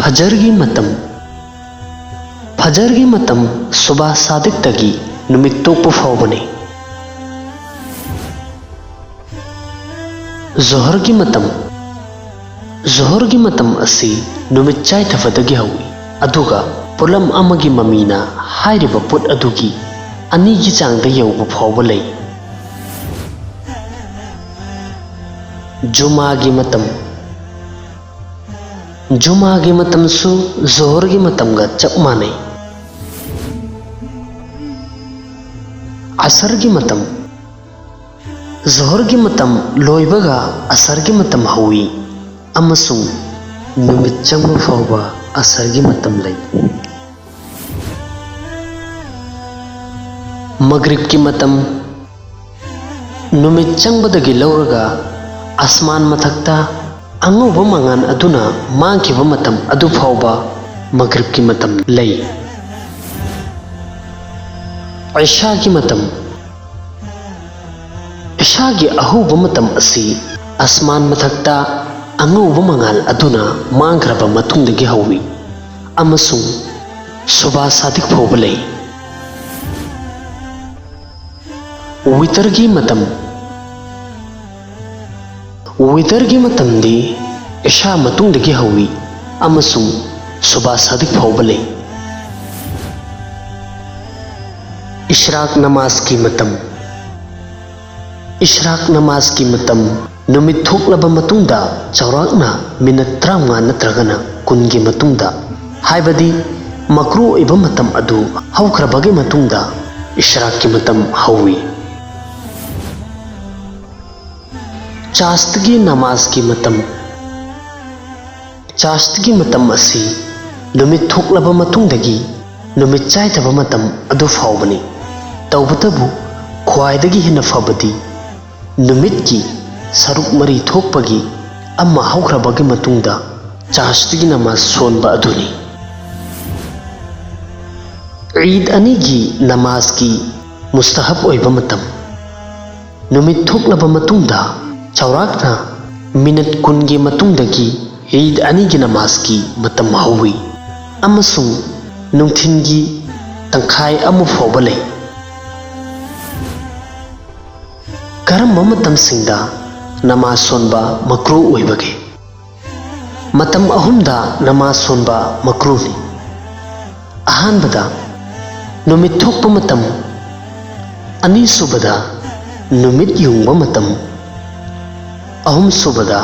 ꯐꯖꯔꯒꯤ ꯃꯇꯝ ꯐꯖꯔꯒꯤ ꯃꯇꯝ ꯁꯨꯕꯥ ꯁꯥꯗꯤꯛꯇꯒꯤ ꯅꯨꯃꯤꯠ ꯊꯣꯛꯄ ꯐꯥꯎꯕꯅꯤ꯫ ꯖꯣꯍꯔꯒꯤ ꯃꯇꯝ ꯖꯣꯍꯔꯒꯤ ꯃꯇꯝ ꯑꯁꯤ ꯅꯨꯃꯤꯠ ꯆꯥꯏꯊꯕꯗꯒꯤ ꯍꯧꯏ ꯑꯗꯨꯒ ꯄꯣꯠꯂꯝ ꯑꯃꯒꯤ ꯃꯃꯤꯅ ꯍꯥꯏꯔꯤꯕ ꯄꯣꯠ ꯑꯗꯨꯒꯤ ꯑꯅꯤꯒꯤ ꯆꯥꯡꯗ ꯌꯧꯕ ꯐꯥꯎꯕ ꯂꯩ꯫ ꯖꯨꯃꯥꯒꯤ ꯃꯇꯝ ꯖꯨꯃꯥꯒꯤ ꯃꯇꯝꯁꯨ ꯖꯣꯍꯔꯒꯤ ꯃꯇꯝꯒ ꯆꯞ ꯃꯥꯟꯅꯩ꯫ ꯑꯁꯔꯒꯤ ꯃꯇꯝ ꯖꯣꯍꯔꯒꯤ ꯃꯇꯝ ꯂꯣꯏꯕꯒ ꯑꯁꯔꯒꯤ ꯃꯇꯝ ꯍꯧꯏ ꯑꯃꯁꯨꯡ ꯅꯨꯃꯤꯠ ꯆꯪꯕ ꯐꯥꯎꯕ ꯑꯁꯔꯒꯤ ꯃꯇꯝ ꯂꯩ꯫ ꯃꯒ꯭ꯔꯤꯕꯀꯤ ꯃꯇꯝ ꯅꯨꯃꯤꯠ ꯆꯪꯕꯗꯒꯤ ꯂꯧꯔꯒ ꯑꯁꯃꯥꯟ ꯃꯊꯛꯇ ꯑꯉꯧꯕ ꯃꯉꯥꯟ ꯑꯗꯨꯅ ꯃꯥꯡꯈꯤꯕ ꯃꯇꯝ ꯑꯗꯨ ꯐꯥꯎꯕ ꯃꯒ꯭ꯔꯤꯕꯀꯤ ꯃꯇꯝ ꯂꯩ꯫ ꯏꯁꯥꯒꯤ ꯃꯇꯝ ꯏꯁꯥꯒꯤ ꯑꯍꯧꯕ ꯃꯇꯝ ꯑꯁꯤ ꯑꯁꯃꯥꯟ ꯃꯊꯛꯇ ꯑꯉꯧꯕ ꯃꯉꯥꯜ ꯑꯗꯨꯅ ꯃꯥꯡꯈ꯭ꯔꯕ ꯃꯇꯨꯡꯗꯒꯤ ꯍꯧꯏ ꯑꯃꯁꯨꯡ ꯁꯨꯕꯥ ꯁꯥꯗꯤꯛ ꯐꯥꯎꯕ ꯂꯩ꯫ ꯋꯤꯇꯔꯒꯤ ꯃꯇꯝ ꯋꯤꯇꯔꯒꯤ ꯃꯇꯝꯗꯤ ꯏꯁꯥ ꯃꯇꯨꯡꯗꯒꯤ ꯍꯧꯏ ꯑꯃꯁꯨꯡ ꯁꯨꯕꯥ ꯁꯥꯗꯤꯛ ꯐꯥꯎꯕ ꯂꯩ꯫ ꯏꯁ꯭ꯔꯥꯛ ꯅꯃꯥꯖꯀꯤ ꯃꯇꯝ ꯏꯁ꯭ꯔꯥꯛ ꯅꯃꯥꯖꯀꯤ ꯃꯇꯝ ꯅꯨꯃꯤꯠ ꯊꯣꯛꯂꯕ ꯃꯇꯨꯡꯗ ꯆꯥꯎꯔꯥꯛꯅ ꯃꯤꯅꯠ 35 ꯅꯠꯇ꯭ꯔꯒꯅ 10ꯒꯤ ꯃꯇꯨꯡꯗ ꯍꯥꯏꯕꯗꯤ ꯃꯀ꯭ꯔꯨ ꯑꯣꯏꯕ ꯃꯇꯝ ꯑꯗꯨ ꯍꯧꯈ꯭ꯔꯕꯒꯤ ꯃꯇꯨꯡꯗ ꯏꯁ꯭ꯔꯥꯛꯀꯤ ꯃꯇꯝ ꯍꯧꯏ꯫ ꯆꯥꯁꯇꯒꯤ ꯅꯃꯥꯖꯀꯤ ꯃꯇꯝ ꯆꯥꯁꯇꯒꯤ ꯃꯇꯝ ꯑꯁꯤ ꯅꯨꯃꯤꯠ ꯊꯣꯛꯂꯕ ꯃꯇꯨꯡꯗꯒꯤ ꯅꯨꯃꯤꯠ ꯆꯥꯏꯊꯕ ꯃꯇꯝ ꯑꯗꯨ ꯐꯥꯎꯕꯅꯤ꯫ ꯇꯧꯕꯇꯕꯨ ꯈ꯭ꯋꯥꯏꯗꯒꯤ ꯍꯦꯟꯅ ꯐꯕꯗꯤ ꯅꯨꯃꯤꯠꯀꯤ ꯁꯔꯨꯛ 3 ꯊꯣꯛꯄꯒꯤ ꯑꯃ ꯍꯧꯈ꯭ꯔꯕꯒꯤ ꯃꯇꯨꯡꯗ ꯆꯥꯁꯇꯒꯤ ꯅꯃꯥꯖ ꯁꯣꯟꯕ ꯑꯗꯨꯅꯤ꯫ ꯏꯗ ꯑꯅꯤꯒꯤ ꯅꯃꯥꯖꯀꯤ ꯃꯨꯁꯇꯍꯕ ꯑꯣꯏꯕ ꯃꯇꯝ ꯅꯨꯃꯤꯠ ꯊꯣꯛꯂꯕ ꯃꯇꯨꯡꯗ ꯆꯥꯎꯔꯥꯛꯅ ꯃꯤꯅꯠ 10ꯒꯤ ꯃꯇꯨꯡꯗꯒꯤ ꯏꯗ ꯑꯅꯤꯒꯤ ꯅꯃꯥꯖꯀꯤ ꯃꯇꯝ ꯍꯧꯏ ꯑꯃꯁꯨꯡ ꯅꯨꯡꯊꯤꯟꯒꯤ ꯇꯪꯈꯥꯏ ꯑꯃ ꯐꯥꯎꯕ ꯂꯩ꯫ ꯀꯔꯝꯕ ꯃꯇꯝꯁꯤꯡꯗ ꯅꯃꯥꯖ ꯁꯣꯟꯕ ꯃꯀ꯭ꯔꯨ ꯑꯣꯏꯕꯒꯦ? ꯃꯇꯝ 3ꯗ ꯅꯃꯥꯖ ꯁꯣꯟꯕ ꯃꯀ꯭ꯔꯨꯅꯤ꯫ ꯑꯍꯥꯟꯕꯗ ꯅꯨꯃꯤꯠ ꯊꯣꯛꯄ ꯃꯇꯝ, ꯑꯅꯤꯁꯨꯕꯗ ꯅꯨꯃꯤꯠ ꯌꯨꯡꯕ ꯃꯇꯝ, ꯑꯍꯨꯝꯁꯨꯕꯗ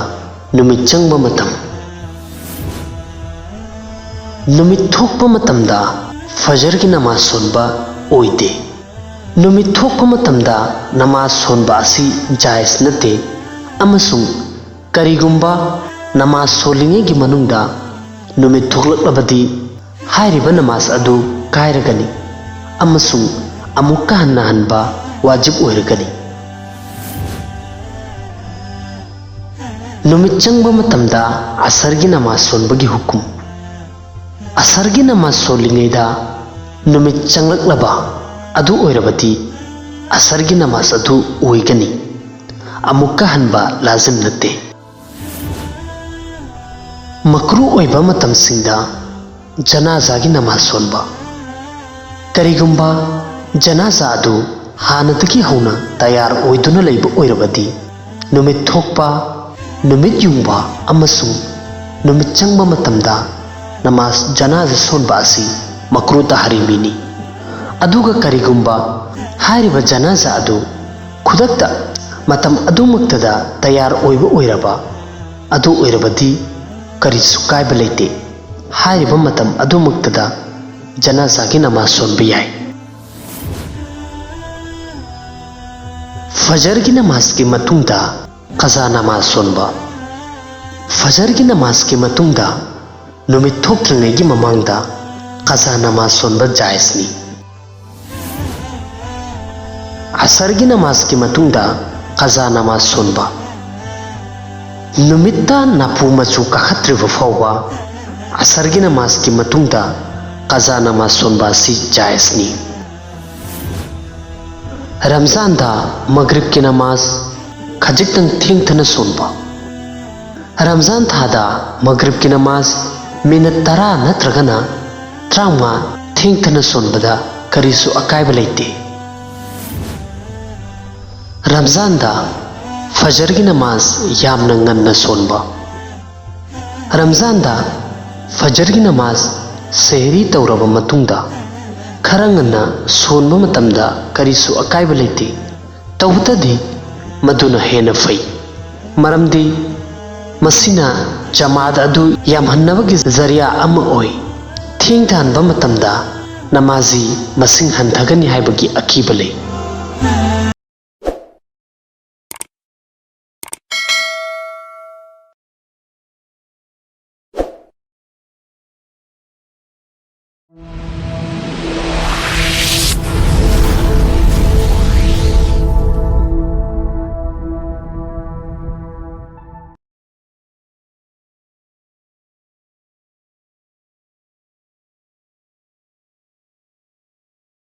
ꯅꯨꯃꯤꯠ ꯆꯪꯕ ꯃꯇꯝ꯫ ꯅꯨꯃꯤꯠ ꯊꯣꯛꯄ ꯃꯇꯝꯗ ꯐꯖꯔꯒꯤ ꯅꯃꯥꯖ ꯁꯣꯟꯕ ꯑꯣꯏꯗꯦ꯫ ꯅꯨꯃꯤꯠ ꯊꯣꯛꯄ ꯃꯇꯝꯗ ꯅꯃꯥꯖ ꯁꯣꯟꯕ ꯑꯁꯤ ꯖꯥꯏꯖ ꯅꯠꯇꯦ ꯑꯃꯁꯨꯡ ꯀꯔꯤꯒꯨꯝꯕ ꯅꯃꯥꯖ ꯁꯣꯜꯂꯤꯉꯩꯒꯤ ꯃꯅꯨꯡꯗ ꯅꯨꯃꯤꯠ ꯊꯣꯛꯂꯛꯂꯕꯗꯤ ꯍꯥꯏꯔꯤꯕ ꯅꯃꯥꯖ ꯑꯗꯨ ꯀꯥꯏꯔꯒꯅꯤ ꯑꯃꯁꯨꯡ ꯑꯃꯨꯛꯀ ꯍꯟꯅ ꯍꯟꯕ ꯋꯥꯖꯤꯕ ꯑꯣꯏꯔꯒꯅꯤ꯫ ꯅꯨꯃꯤꯠ ꯆꯪꯕ ꯃꯇꯝꯗ ꯑꯁꯔꯒꯤ ꯅꯃꯥꯖ ꯁꯣꯟꯕꯒꯤ ꯍꯨꯀꯨꯝ ꯑꯁꯔꯒꯤ ꯅꯃꯥꯖ ꯁꯣꯜꯂꯤꯉꯩꯗ ꯅꯨꯃꯤꯠ ꯆꯪꯂꯛꯂꯕ ꯑꯗꯨ ꯑꯣꯏꯔꯕꯗꯤ ꯑꯁꯔꯒꯤ ꯅꯃꯥꯖ ꯑꯗꯨ ꯑꯣꯏꯒꯅꯤ, ꯑꯃꯨꯛꯀ ꯍꯟꯕ ꯂꯥꯖꯤꯝ ꯅꯠꯇꯦ꯫ ꯃꯀ꯭ꯔꯨ ꯑꯣꯏꯕ ꯃꯇꯝꯁꯤꯡꯗ ꯖꯅꯥꯖꯥꯒꯤ ꯅꯃꯥꯖ ꯁꯣꯟꯕ ꯀꯔꯤꯒꯨꯝꯕ ꯖꯅꯥꯖꯥ ꯑꯗꯨ ꯍꯥꯟꯅꯗꯒꯤ ꯍꯧꯅ ꯇꯌꯥꯔ ꯑꯣꯏꯗꯨꯅ ꯂꯩꯕ ꯑꯣꯏꯔꯕꯗꯤ ꯅꯨꯃꯤꯠ ꯊꯣꯛꯄ, ꯅꯨꯃꯤꯠ ꯌꯨꯡꯕ ꯑꯃꯁꯨꯡ ꯅꯨꯃꯤꯠ ꯆꯪꯕ ꯃꯇꯝꯗ ꯅꯃꯥꯖ ꯖꯅꯥꯖꯥ ꯁꯣꯟꯕ ꯑꯁꯤ ꯃꯀ꯭ꯔꯨ ꯇꯍꯔꯤꯃꯤꯅꯤ꯫ ꯑꯗꯨꯒ ꯀꯔꯤꯒꯨꯝꯕ ꯍꯥꯏꯔꯤꯕ ꯖꯅꯥꯖꯥ ꯑꯗꯨ ꯈꯨꯗꯛꯇ ꯃꯇꯝ ꯑꯗꯨꯃꯛꯇꯗ ꯇꯌꯥꯔ ꯑꯣꯏꯕ ꯑꯣꯏꯔꯕ ꯑꯗꯨ ꯑꯣꯏꯔꯕꯗꯤ ꯀꯔꯤꯁꯨ ꯀꯥꯏꯕ ꯂꯩꯇꯦ, ꯍꯥꯏꯔꯤꯕ ꯃꯇꯝ ꯑꯗꯨꯃꯛꯇꯗ ꯖꯅꯥꯖꯥꯒꯤ ꯅꯃꯥꯖ ꯁꯣꯟꯕ ꯌꯥꯏ꯫ ꯐꯖꯔꯒꯤ ꯅꯃꯥꯖꯀꯤ ꯃꯇꯨꯡꯗ ꯀꯖꯥ ꯅꯃꯥꯖ ꯁꯣꯟꯕ ꯐꯖꯔꯒꯤ ꯅꯃꯥꯖꯀꯤ ꯃꯇꯨꯡꯗ ꯅꯨꯃꯤꯠ ꯊꯣꯛꯇ꯭ꯔꯤꯉꯩꯒꯤ ꯃꯃꯥꯡꯗ ꯀꯖꯥ ꯅꯃꯥꯖ ꯁꯣꯟꯕ ꯖꯥꯏꯖꯅꯤ꯫ ꯑꯁꯔꯒꯤ ꯅꯃꯥꯖꯀꯤ ꯃꯇꯨꯡꯗ ꯀꯖꯥ ꯅꯃꯥꯖ ꯁꯣꯟꯕ ꯅꯨꯃꯤꯠꯇ ꯅꯥꯄꯨ ꯃꯆꯨ ꯀꯥꯈꯠꯇ꯭ꯔꯤꯕ ꯐꯥꯎꯕ ꯑꯁꯔꯒꯤ ꯅꯃꯥꯖꯀꯤ ꯃꯇꯨꯡꯗ ꯀꯖꯥ ꯅꯃꯥꯖ ꯁꯣꯟꯕ ꯑꯁꯤ ꯖꯥꯏꯖꯅꯤ꯫ ꯔꯝꯖꯥꯟꯗ ꯃꯒ꯭ꯔꯤꯕꯀꯤ ꯅꯃꯥꯖ ꯈꯖꯤꯛꯇꯪ ꯊꯦꯡꯊꯅ ꯁꯣꯟꯕ ꯔꯝꯖꯥꯟ ꯊꯥꯗ ꯃꯒ꯭ꯔꯤꯕꯀꯤ ꯅꯃꯥꯖ मिनट 10 नत्रगना 35 थेंगथना सोनबदा करीसु अकायबा लेते। रमजान दा फजर की नमाज यामना ngannna सोनबा। रमजान दा फजर की नमाज सेहरी तौरबा मतुंगदा खरा ngannna सोनबा मतमदा करीसु अकायबा लेते। तौबतदी मदुना हेना फै मरमदी मसिना जमात अदु यामहन्नबगी जरिया अमा ओय। थेंगथानबा मतमदा नमाजी मसिंग हंथगनी हाइबगी अकीबा ले।